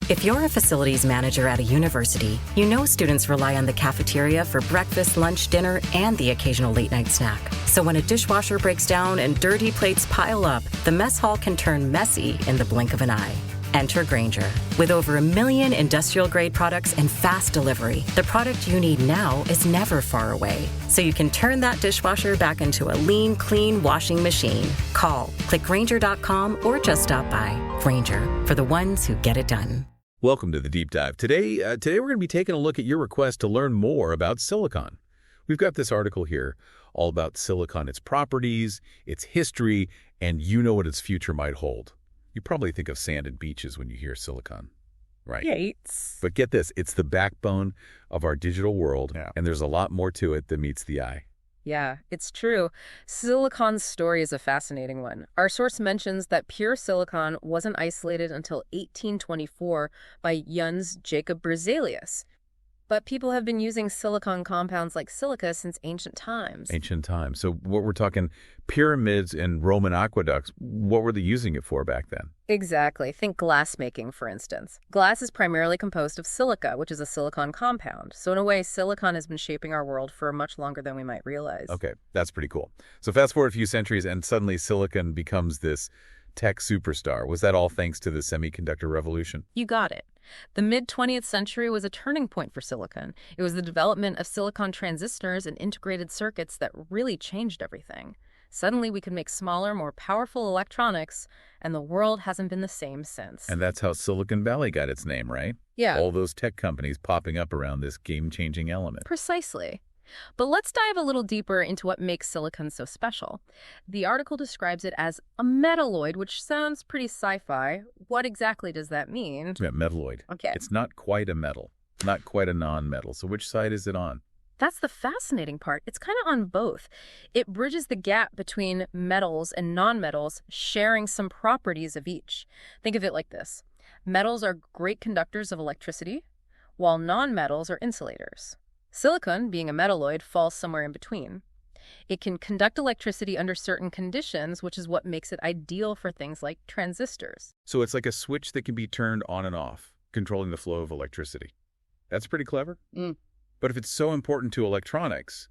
If you're a facilities manager at a university, you know students rely on the cafeteria for breakfast, lunch, dinner, and the occasional late-night snack. So when a dishwasher breaks down and dirty plates pile up, the mess hall can turn messy in the blink of an eye. Enter Grainger. With over 1 million industrial-grade products and fast delivery, the product you need now is never far away. So you can turn that dishwasher back into a lean, clean washing machine. Call, click Grainger.com, or just stop by. Grainger, for the ones who get it done. Welcome to the Deep Dive. Today we're going to be taking a look at your request to learn more about silicon. We've got this article here all about silicon, its properties, its history, and you know what its future might hold. You probably think of sand and beaches when you hear silicon, right? Yates. But get this, it's the backbone of our digital world, and there's a lot more to it than meets the eye. Yeah, it's true. Silicon's story is a fascinating one. Our source mentions that pure silicon wasn't isolated until 1824 by Jöns Jacob Berzelius. But people have been using silicon compounds like silica since ancient times. Ancient times. So what we're talking, pyramids and Roman aqueducts, what were they using it for back then? Exactly. Think glass making, for instance. Glass is primarily composed of silica, which is a silicon compound. So in a way, silicon has been shaping our world for much longer than we might realize. Okay, that's pretty cool. So fast forward a few centuries and suddenly silicon becomes this tech superstar. Was that all thanks to the semiconductor revolution? You got it. The mid-20th century was a turning point for silicon. It was the development of silicon transistors and integrated circuits that really changed everything. Suddenly, we could make smaller, more powerful electronics, and the world hasn't been the same since. And that's how Silicon Valley got its name, right? Yeah. All those tech companies popping up around this game-changing element. Precisely. But let's dive a little deeper into what makes silicon so special. The article describes it as a metalloid, which sounds pretty sci-fi. What exactly does that mean? Yeah, metalloid. Okay. It's not quite a metal, not quite a non-metal. So which side is it on? That's the fascinating part. It's kind of on both. It bridges the gap between metals and non-metals, sharing some properties of each. Think of it like this. Metals are great conductors of electricity, while non-metals are insulators. Silicon, being a metalloid, falls somewhere in between. It can conduct electricity under certain conditions, which is what makes it ideal for things like transistors. So it's like a switch that can be turned on and off, controlling the flow of electricity. That's pretty clever. But if it's so important to electronics,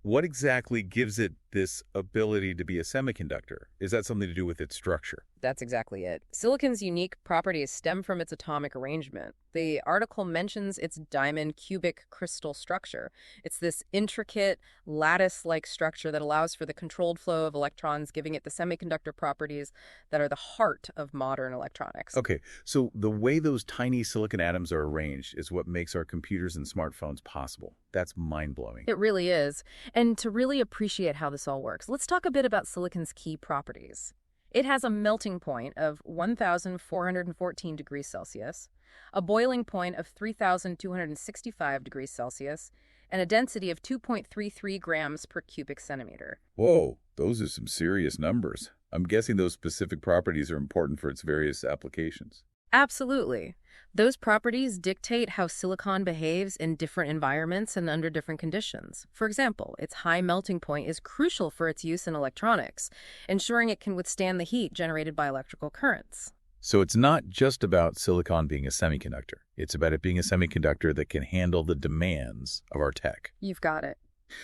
what exactly gives it this ability to be a semiconductor? Is that something to do with its structure? That's exactly it. Silicon's unique properties stem from its atomic arrangement. The article mentions its diamond cubic crystal structure. It's this intricate, lattice-like structure that allows for the controlled flow of electrons, giving it the semiconductor properties that are the heart of modern electronics. Okay, so the way those tiny silicon atoms are arranged is what makes our computers and smartphones possible. That's mind-blowing. It really is. And to really appreciate how this all works, let's talk a bit about silicon's key properties. It has a melting point of 1,414 degrees Celsius, a boiling point of 3,265 degrees Celsius, and a density of 2.33 grams per cubic centimeter. Whoa, those are some serious numbers. I'm guessing those specific properties are important for its various applications. Absolutely. Those properties dictate how silicon behaves in different environments and under different conditions. For example, its high melting point is crucial for its use in electronics, ensuring it can withstand the heat generated by electrical currents. So it's not just about silicon being a semiconductor. It's about it being a semiconductor that can handle the demands of our tech. You've got it.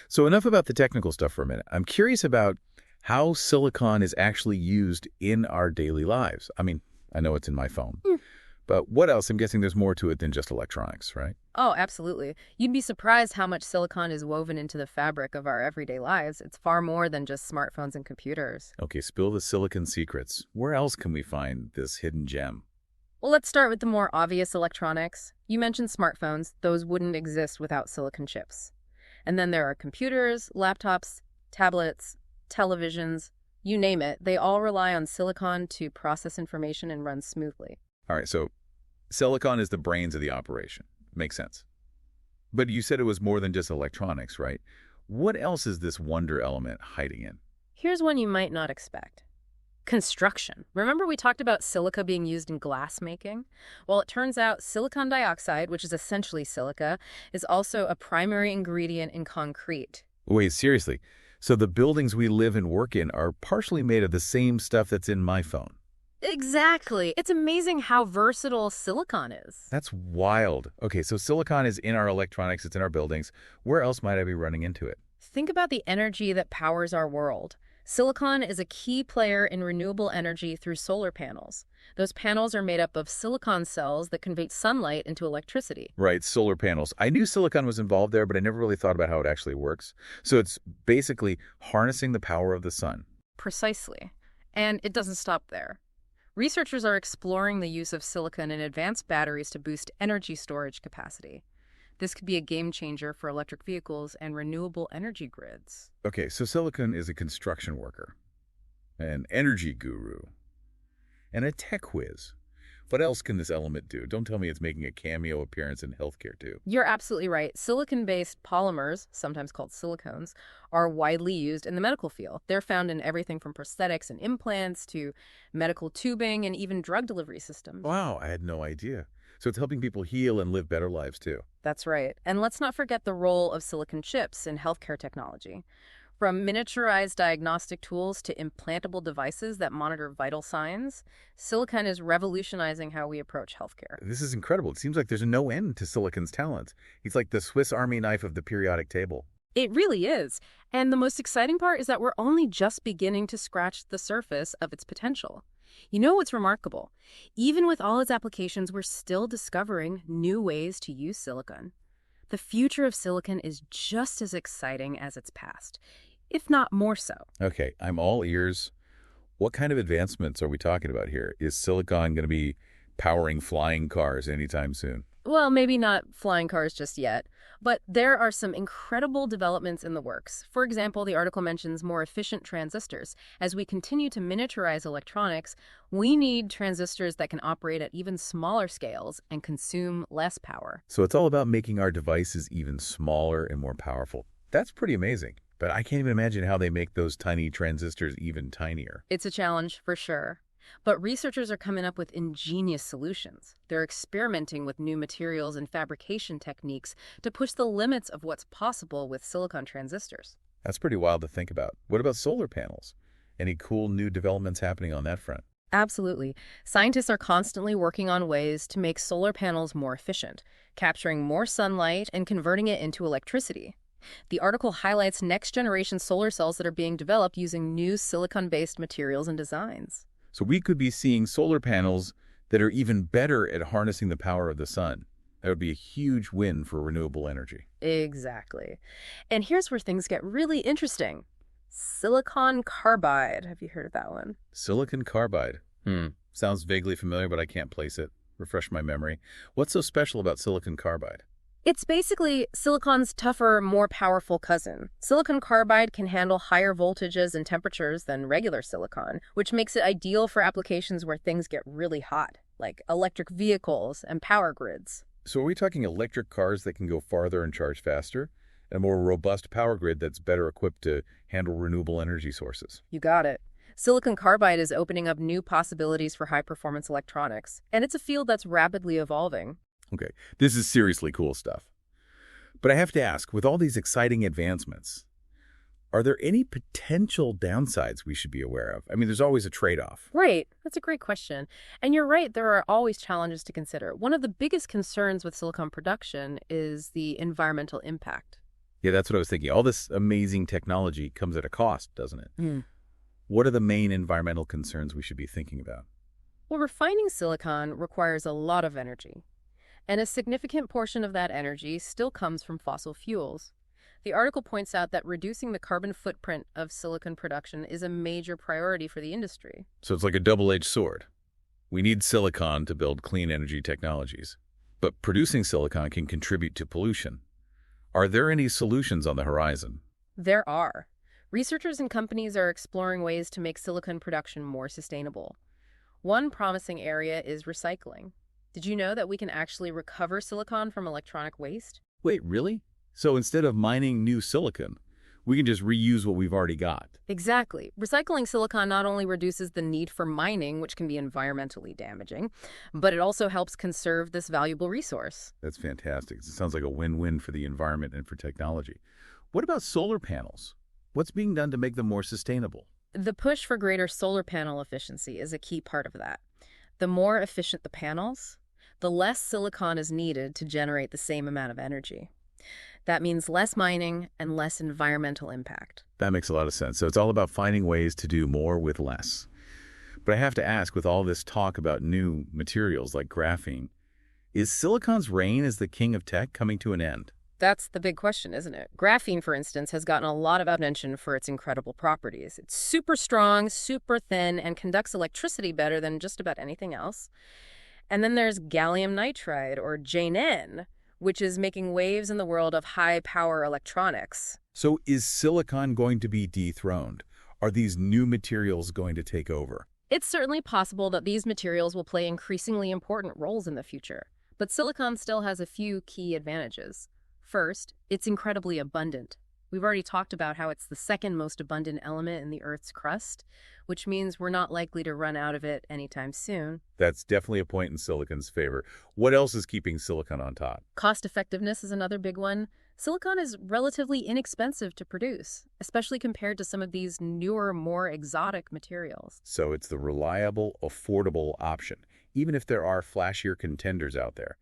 So enough about the technical stuff for a minute. I'm curious about how silicon is actually used in our daily lives. I mean, I know it's in my phone. But what else? I'm guessing there's more to it than just electronics, right? Oh, absolutely. You'd be surprised how much silicon is woven into the fabric of our everyday lives. It's far more than just smartphones and computers. Okay, spill the silicon secrets. Where else can we find this hidden gem? Well, let's start with the more obvious electronics. You mentioned smartphones. Those wouldn't exist without silicon chips. And then there are computers, laptops, tablets, televisions, you name it. They all rely on silicon to process information and run smoothly. All right, so silicon is the brains of the operation. Makes sense. But you said it was more than just electronics, right? What else is this wonder element hiding in? Here's one you might not expect. Construction. Remember we talked about silica being used in glass making? Well, it turns out silicon dioxide, which is essentially silica, is also a primary ingredient in concrete. Wait, seriously? So the buildings we live and work in are partially made of the same stuff that's in my phone? Exactly. It's amazing how versatile silicon is. That's wild. Okay, so silicon is in our electronics, it's in our buildings. Where else might I be running into it? Think about the energy that powers our world. Silicon is a key player in renewable energy through solar panels. Those panels are made up of silicon cells that convert sunlight into electricity. Right, solar panels. I knew silicon was involved there, but I never really thought about how it actually works. So it's basically harnessing the power of the sun. Precisely. And it doesn't stop there. Researchers are exploring the use of silicon in advanced batteries to boost energy storage capacity. This could be a game changer for electric vehicles and renewable energy grids. Okay, so silicon is a construction worker, an energy guru, and a tech whiz. What else can this element do? Don't tell me it's making a cameo appearance in healthcare, too. You're absolutely right. Silicon-based polymers, sometimes called silicones, are widely used in the medical field. They're found in everything from prosthetics and implants to medical tubing and even drug delivery systems. Wow, I had no idea. So it's helping people heal and live better lives, too. That's right. And let's not forget the role of silicon chips in healthcare technology. From miniaturized diagnostic tools to implantable devices that monitor vital signs, silicon is revolutionizing how we approach healthcare. This is incredible. It seems like there's no end to silicon's talent. He's like the Swiss Army knife of the periodic table. It really is. And the most exciting part is that we're only just beginning to scratch the surface of its potential. You know what's remarkable? Even with all its applications, we're still discovering new ways to use silicon. The future of silicon is just as exciting as its past, if not more so. Okay, I'm all ears. What kind of advancements are we talking about here? Is silicon going to be powering flying cars anytime soon? Well, maybe not flying cars just yet, but there are some incredible developments in the works. For example, the article mentions more efficient transistors. As we continue to miniaturize electronics, we need transistors that can operate at even smaller scales and consume less power. So it's all about making our devices even smaller and more powerful. That's pretty amazing. But I can't even imagine how they make those tiny transistors even tinier. It's a challenge for sure. But researchers are coming up with ingenious solutions. They're experimenting with new materials and fabrication techniques to push the limits of what's possible with silicon transistors. That's pretty wild to think about. What about solar panels? Any cool new developments happening on that front? Absolutely. Scientists are constantly working on ways to make solar panels more efficient, capturing more sunlight and converting it into electricity. The article highlights next-generation solar cells that are being developed using new silicon-based materials and designs. So we could be seeing solar panels that are even better at harnessing the power of the sun. That would be a huge win for renewable energy. Exactly. And here's where things get really interesting. Silicon carbide. Have you heard of that one? Silicon carbide. Sounds vaguely familiar, but I can't place it. Refresh my memory. What's so special about silicon carbide? It's basically silicon's tougher, more powerful cousin. Silicon carbide can handle higher voltages and temperatures than regular silicon, which makes it ideal for applications where things get really hot, like electric vehicles and power grids. So are we talking electric cars that can go farther and charge faster? And a more robust power grid that's better equipped to handle renewable energy sources? You got it. Silicon carbide is opening up new possibilities for high-performance electronics, and it's a field that's rapidly evolving. Okay, this is seriously cool stuff. But I have to ask, with all these exciting advancements, are there any potential downsides we should be aware of? I mean, there's always a trade-off. Right. That's a great question. And you're right, there are always challenges to consider. One of the biggest concerns with silicon production is the environmental impact. Yeah, that's what I was thinking. All this amazing technology comes at a cost, doesn't it? What are the main environmental concerns we should be thinking about? Well, refining silicon requires a lot of energy. And a significant portion of that energy still comes from fossil fuels. The article points out that reducing the carbon footprint of silicon production is a major priority for the industry. So it's like a double-edged sword. We need silicon to build clean energy technologies. But producing silicon can contribute to pollution. Are there any solutions on the horizon? There are. Researchers and companies are exploring ways to make silicon production more sustainable. One promising area is recycling. Did you know that we can actually recover silicon from electronic waste? Wait, really? So instead of mining new silicon, we can just reuse what we've already got? Exactly. Recycling silicon not only reduces the need for mining, which can be environmentally damaging, but it also helps conserve this valuable resource. That's fantastic. It sounds like a win-win for the environment and for technology. What about solar panels? What's being done to make them more sustainable? The push for greater solar panel efficiency is a key part of that. The more efficient the panels, the less silicon is needed to generate the same amount of energy. That means less mining and less environmental impact. That makes a lot of sense. So it's all about finding ways to do more with less. But I have to ask, with all this talk about new materials like graphene, is silicon's reign as the king of tech coming to an end? That's the big question, isn't it? Graphene, for instance, has gotten a lot of attention for its incredible properties. It's super strong, super thin, and conducts electricity better than just about anything else. And then there's gallium nitride, or JNN, which is making waves in the world of high-power electronics. So is silicon going to be dethroned? Are these new materials going to take over? It's certainly possible that these materials will play increasingly important roles in the future, but silicon still has a few key advantages. First, it's incredibly abundant. We've already talked about how it's the second most abundant element in the Earth's crust, which means we're not likely to run out of it anytime soon. That's definitely a point in silicon's favor. What else is keeping silicon on top? Cost effectiveness is another big one. Silicon is relatively inexpensive to produce, especially compared to some of these newer, more exotic materials. So it's the reliable, affordable option, even if there are flashier contenders out there.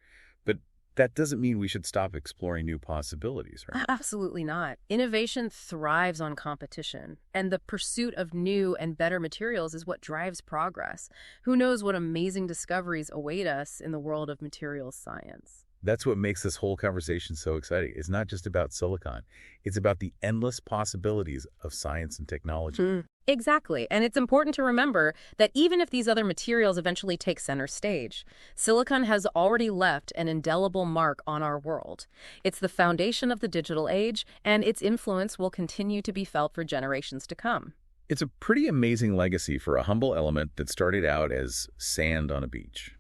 But that doesn't mean we should stop exploring new possibilities, right? Absolutely not. Innovation thrives on competition, and the pursuit of new and better materials is what drives progress. Who knows what amazing discoveries await us in the world of materials science? That's what makes this whole conversation so exciting. It's not just about silicon. It's about the endless possibilities of science and technology. Exactly. And it's important to remember that even if these other materials eventually take center stage, silicon has already left an indelible mark on our world. It's the foundation of the digital age, and its influence will continue to be felt for generations to come. It's a pretty amazing legacy for a humble element that started out as sand on a beach.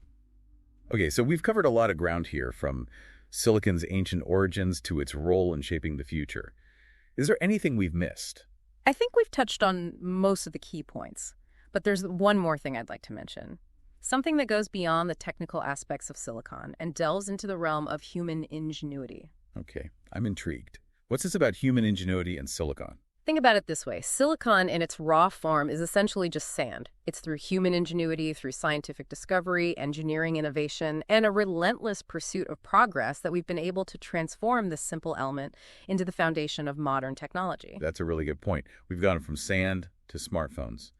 Okay, so we've covered a lot of ground here, from silicon's ancient origins to its role in shaping the future. Is there anything we've missed? I think we've touched on most of the key points, but there's one more thing I'd like to mention. Something that goes beyond the technical aspects of silicon and delves into the realm of human ingenuity. Okay, I'm intrigued. What's this about human ingenuity and silicon? Think about it this way. Silicon in its raw form is essentially just sand. It's through human ingenuity, through scientific discovery, engineering innovation, and a relentless pursuit of progress that we've been able to transform this simple element into the foundation of modern technology. That's a really good point. We've gone from sand to smartphones.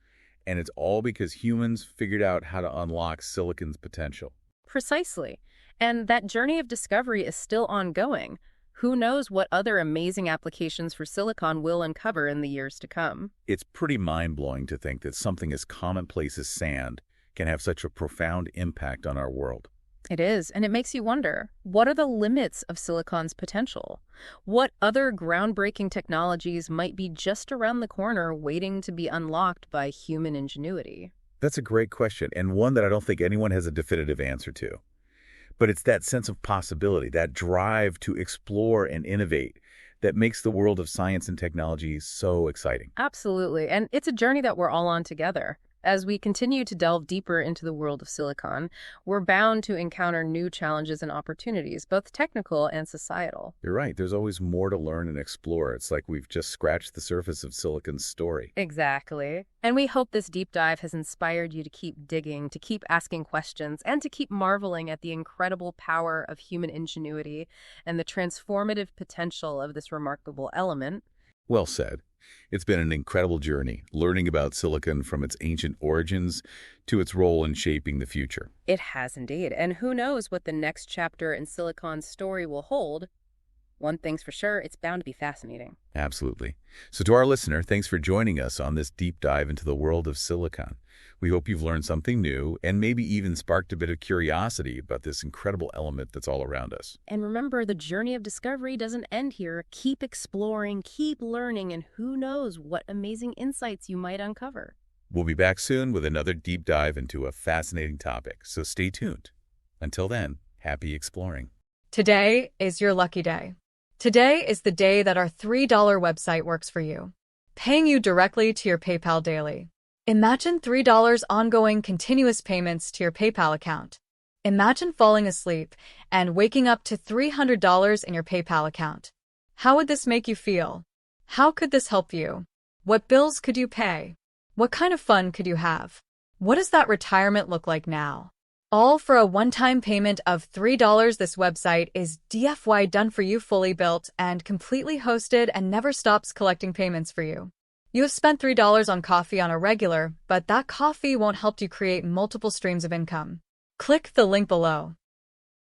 And it's all because humans figured out how to unlock silicon's potential. Precisely. And that journey of discovery is still ongoing. Who knows what other amazing applications for silicon we'll uncover in the years to come. It's pretty mind-blowing to think that something as commonplace as sand can have such a profound impact on our world. It is, and it makes you wonder, what are the limits of silicon's potential? What other groundbreaking technologies might be just around the corner waiting to be unlocked by human ingenuity? That's a great question, and one that I don't think anyone has a definitive answer to. But it's that sense of possibility, that drive to explore and innovate, that makes the world of science and technology so exciting. Absolutely. And it's a journey that we're all on together. As we continue to delve deeper into the world of silicon, we're bound to encounter new challenges and opportunities, both technical and societal. You're right. There's always more to learn and explore. It's like we've just scratched the surface of silicon's story. Exactly. And we hope this deep dive has inspired you to keep digging, to keep asking questions, and to keep marveling at the incredible power of human ingenuity and the transformative potential of this remarkable element. Well said. It's been an incredible journey, learning about silicon from its ancient origins to its role in shaping the future. It has indeed. And who knows what the next chapter in silicon's story will hold. One thing's for sure, it's bound to be fascinating. Absolutely. So to our listener, thanks for joining us on this deep dive into the world of silicon. We hope you've learned something new and maybe even sparked a bit of curiosity about this incredible element that's all around us. And remember, the journey of discovery doesn't end here. Keep exploring, keep learning, and who knows what amazing insights you might uncover. We'll be back soon with another deep dive into a fascinating topic, so stay tuned. Until then, happy exploring. Today is your lucky day. Today is the day that our $3 website works for you, paying you directly to your PayPal daily. Imagine $3 ongoing continuous payments to your PayPal account. Imagine falling asleep and waking up to $300 in your PayPal account. How would this make you feel? How could this help you? What bills could you pay? What kind of fun could you have? What does that retirement look like now? All for a one-time payment of $3. This website is DFY done for you, fully built and completely hosted, and never stops collecting payments for you. You have spent $3 on coffee on a regular, but that coffee won't help you create multiple streams of income. Click the link below.